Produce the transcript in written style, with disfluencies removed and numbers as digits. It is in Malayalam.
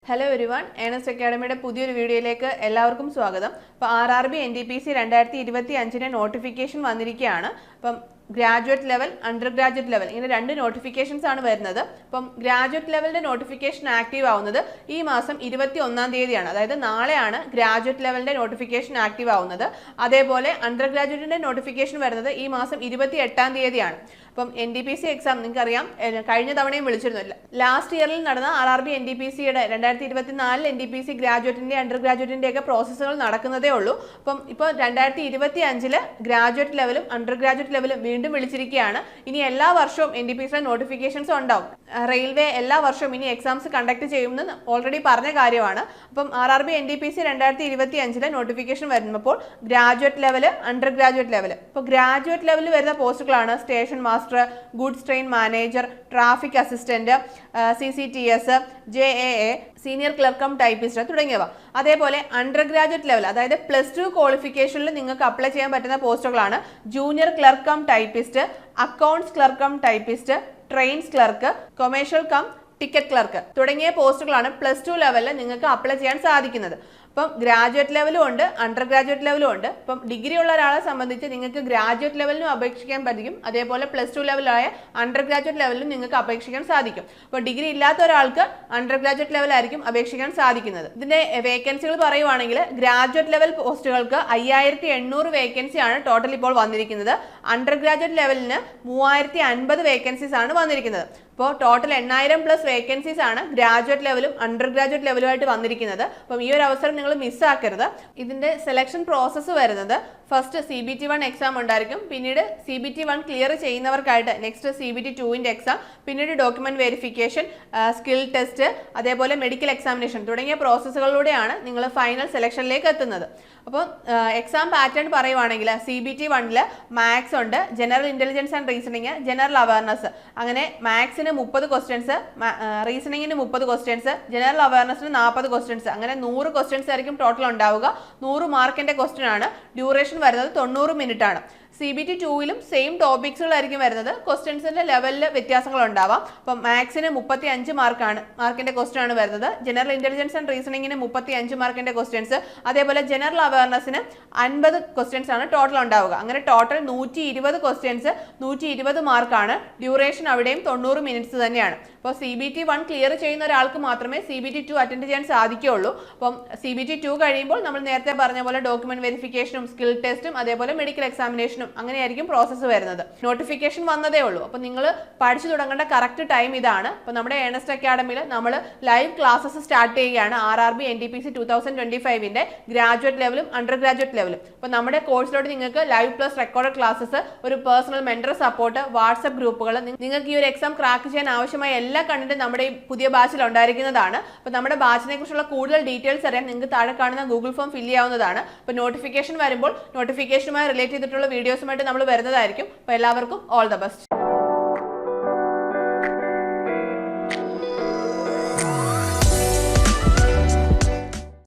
ഹലോ എവരിവൺ, ഏണസ്റ്റ് അക്കാഡമിയുടെ പുതിയൊരു വീഡിയോയിലേക്ക് എല്ലാവർക്കും സ്വാഗതം. അപ്പോൾ RRB NTPC 2025 നോട്ടിഫിക്കേഷൻ വന്നിരിക്കുകയാണ്. അപ്പം graduate level, under graduate level ഇങ്ങനെ രണ്ട് നോട്ടിഫിക്കേഷൻസ് ആണ് വരുന്നത്. അപ്പം ഗ്രാജുവേറ്റ് ലെവലിന്റെ നോട്ടിഫിക്കേഷൻ ആക്റ്റീവ് ആവുന്നത് ഈ മാസം 21-ാം തീയതിയാണ്. അതായത് നാളെയാണ് ഗ്രാജുവേറ്റ് ലെവലിന്റെ നോട്ടിഫിക്കേഷൻ ആക്റ്റീവ് ആവുന്നത്. അതേപോലെ അണ്ടർ ഗ്രാജുവേറ്റിന്റെ നോട്ടിഫിക്കേഷൻ വരുന്നത് ഈ മാസം 28-ാം തീയതിയാണ്. അപ്പം NTPC എക്സാം നിങ്ങൾക്കറിയാം, കഴിഞ്ഞ തവണയും വിളിച്ചിരുന്നു. ലാസ്റ്റ് ഇയറിൽ നടന്ന RRB NTPCയുടെ 2024 NTPC ഗ്രാജുവേറ്റിന്റെ അണ്ടർ ഗ്രാജുവേറ്റിന്റെ ഒക്കെ പ്രോസസ്സുകൾ നടക്കുന്നതേ ഉള്ളൂ. അപ്പം ഇപ്പോൾ 2025 ഗ്രാജുവേറ്റ് ലെവലും അണ്ടർ ഗ്രാജുവേറ്റ് ലെവലും വീണ്ടും വിളിച്ചിരിക്കുകയാണ്. ഇനി എല്ലാ വർഷവും NTPCയുടെ നോട്ടിഫിക്കേഷൻസ് ഉണ്ടാവും. റെയിൽവേ എല്ലാ വർഷവും ഇനി എക്സാംസ് കണ്ടക്ട് ചെയ്യുമെന്ന് ഓൾറെഡി പറഞ്ഞ കാര്യമാണ്. അപ്പം RRB NTPC 2025 നോട്ടിഫിക്കേഷൻ വരുമ്പോൾ graduate level, under graduate level. ഇപ്പോൾ ഗ്രാജുവേറ്റ് ലെവലിൽ വരുന്ന പോസ്റ്റുകളാണ് station master, goods train manager, traffic assistant, CCTS, JAA, senior clerk cum typist തുടങ്ങിയവ. അതേപോലെ അണ്ടർ ഗ്രാജുവേറ്റ് ലെവൽ, അതായത് +2 ക്വാളിഫിക്കേഷനിൽ നിങ്ങൾക്ക് അപ്ലൈ ചെയ്യാൻ പറ്റുന്ന പോസ്റ്റുകളാണ് junior clerk cum typist, accounts clerk cum typist, trains clerk, commercial cum ticket clerk തുടങ്ങിയ പോസ്റ്റുകളാണ് +2 ലെവലിൽ നിങ്ങൾക്ക് അപ്ലൈ ചെയ്യാൻ സാധിക്കുന്നത്. അപ്പം ഗ്രാജുവേറ്റ് ലെവലും ഉണ്ട്, അണ്ടർ ഗ്രാജുവേറ്റ് ലെവലും ഉണ്ട്. അപ്പം ഡിഗ്രി ഉള്ള ഒരാളെ സംബന്ധിച്ച് നിങ്ങൾക്ക് ഗ്രാജുവേറ്റ് ലെവലിനും അപേക്ഷിക്കാൻ പറ്റും. അതേപോലെ +2 ലെവലായ അണ്ടർ ഗ്രാജുവേറ്റ് ലെവലിലും നിങ്ങൾക്ക് അപേക്ഷിക്കാൻ സാധിക്കും. അപ്പോൾ ഡിഗ്രി ഇല്ലാത്ത ഒരാൾക്ക് അണ്ടർ ഗ്രാജുവേറ്റ് ലെവലായിരിക്കും അപേക്ഷിക്കാൻ സാധിക്കുന്നത്. ഇതിന്റെ വേക്കൻസികൾ പറയുവാണെങ്കിൽ ഗ്രാജുവേറ്റ് ലെവൽ പോസ്റ്റുകൾക്ക് 5800 വേക്കൻസിയാണ് ടോട്ടൽ ഇപ്പോൾ വന്നിരിക്കുന്നത്. അണ്ടർ ഗ്രാജുവേറ്റ് ലെവലിന് 3050 വേക്കൻസീസ് ആണ് വന്നിരിക്കുന്നത്. അപ്പോൾ ടോട്ടൽ 8000+ വേക്കൻസീസ് ആണ് ഗ്രാജുവേറ്റ് ലെവലും അണ്ടർ ഗ്രാജുവേറ്റ് ലെവലുമായിട്ട് വന്നിരിക്കുന്നത്. അപ്പം ഈ ഒരു അവസരം നിങ്ങൾ മിസ്സാക്കരുത്. ഇതിന്റെ സെലക്ഷൻ പ്രോസസ്സ് വരുന്നത് ഫസ്റ്റ് CBT 1 എക്സാം ഉണ്ടായിരിക്കും. പിന്നീട് CBT 1 ക്ലിയർ ചെയ്യുന്നവർക്കായിട്ട് നെക്സ്റ്റ് CBT 2ന്റെ എക്സാം, പിന്നീട് ഡോക്യുമെന്റ് വെരിഫിക്കേഷൻ, സ്കിൽ ടെസ്റ്റ്, അതേപോലെ മെഡിക്കൽ എക്സാമിനേഷൻ തുടങ്ങിയ പ്രോസസ്സുകളിലൂടെയാണ് നിങ്ങൾ ഫൈനൽ സെലക്ഷനിലേക്ക് എത്തുന്നത്. അപ്പോൾ എക്സാം പാറ്റേൺ പറയുവാണെങ്കിൽ CBT 1 മാത്സ് ഉണ്ട്, general intelligence and reasoning, general awareness. അങ്ങനെ മാത്സിന് 30 ക്വസ്റ്റ്യൻസ്, റീസണിങ്ങിന് 30 ക്വസ്റ്റ്യൻസ്, ജനറൽ അവയർനെസ്സിന് 40 ക്വസ്റ്റ്യൻസ്, അങ്ങനെ 100 ക്വസ്റ്റ്യൻസ് ആയിരിക്കും ടോട്ടൽ ഉണ്ടാവുക. 100 മാർക്കിന്റെ ക്വസ്റ്റ്യൻ ആണ്. ഡ്യൂറേഷൻ വരുന്നത് 90 മിനിറ്റ് ആണ്. CBT 2ലും സെയിം ടോപ്പിക്സുകളായിരിക്കും വരുന്നത്. ക്വസ്റ്റ്യൻസിന്റെ ലെവലിൽ വ്യത്യാസങ്ങൾ ഉണ്ടാവാം. അപ്പം മാത്സിന് 35 മാർക്കിന്റെ ക്വസ്റ്റ്യൻ ആണ് വരുന്നത്. ജനറൽ ഇന്റലിജൻസ് ആൻഡ് റീസണിങ്ങിന് 35 മാർക്കിന്റെ ക്വസ്റ്റ്യൻസ്, അതേപോലെ ജനറൽ അവയർനെസ്സിന് 50 ക്വസ്റ്റ്യൻസ് ആണ് ടോട്ടൽ ഉണ്ടാവുക. അങ്ങനെ ടോട്ടൽ 120 ക്വസ്റ്റ്യൻസ്, 120 മാർക്കാണ്. ഡ്യൂറേഷൻ അവിടെയും 90 മിനിറ്റ്സ് തന്നെയാണ്. അപ്പോൾ CBT 1 ക്ലിയർ ചെയ്യുന്ന ഒരാൾക്ക് മാത്രമേ CBT 2 അറ്റൻഡ് ചെയ്യാൻ സാധിക്കുകയുള്ളൂ. അപ്പം CBT 2 കഴിയുമ്പോൾ നമ്മൾ നേരത്തെ പറഞ്ഞ പോലെ ഡോക്യുമെന്റ് വെരിഫിക്കേഷനും സ്കിൽ ടെസ്റ്റും അതേപോലെ മെഡിക്കൽ എക്സാമിനേഷനും അങ്ങനെയായിരിക്കും പ്രോസസ്സ് വരുന്നത്. നോട്ടിഫിക്കേഷൻ വന്നതേ ഉള്ളൂ. അപ്പം നിങ്ങൾ പഠിച്ചു തുടങ്ങേണ്ട കറക്റ്റ് ടൈം ഇതാണ്. അപ്പോൾ നമ്മുടെ ഏണസ്റ്റ് അക്കാഡമിയിൽ നമ്മൾ ലൈവ് ക്ലാസ്സസ് സ്റ്റാർട്ട് ചെയ്യുകയാണ്. RRB NTPC 2025ന്റെ ഗ്രാജുവേറ്റ് ലെവലും അണ്ടർ ഗ്രാജുവേറ്റ് ലെവലും. അപ്പോൾ നമ്മുടെ കോഴ്സിലോട്ട് നിങ്ങൾക്ക് ലൈവ് പ്ലസ് റെക്കോർഡഡ് ക്ലാസ്സസ്, ഒരു പേഴ്സണൽ മെന്റർ സപ്പോർട്ട്, വാട്സ്ആപ്പ് ഗ്രൂപ്പുകൾ, നിങ്ങൾക്ക് ഈ ഒരു എക്സാം ക്രാക്ക് ചെയ്യാൻ ആവശ്യമായ എല്ലാ കണ്ടന്റും നമ്മുടെ ഈ പുതിയ ബാച്ചിൽ ഉണ്ടായിരിക്കുന്നതാണ്. അപ്പോൾ നമ്മുടെ ബാച്ചിനെ കുറിച്ചുള്ള കൂടുതൽ ഡീറ്റെയിൽസ് അറിയാൻ നിങ്ങൾക്ക് താഴെ കാണുന്ന ഗൂഗിൾ ഫോം ഫില്ല് ചെയ്യാവുന്നതാണ്. അപ്പോൾ നോട്ടിഫിക്കേഷൻ വരുമ്പോൾ നോട്ടിഫിക്കേഷനുമായി റിലേറ്റ് ചെയ്തിട്ടുള്ള വീഡിയോസുമായിട്ട് നമ്മൾ വരുന്നതായിരിക്കും. അപ്പോൾ എല്ലാവർക്കും ഓൾ ദ ബെസ്റ്റ്.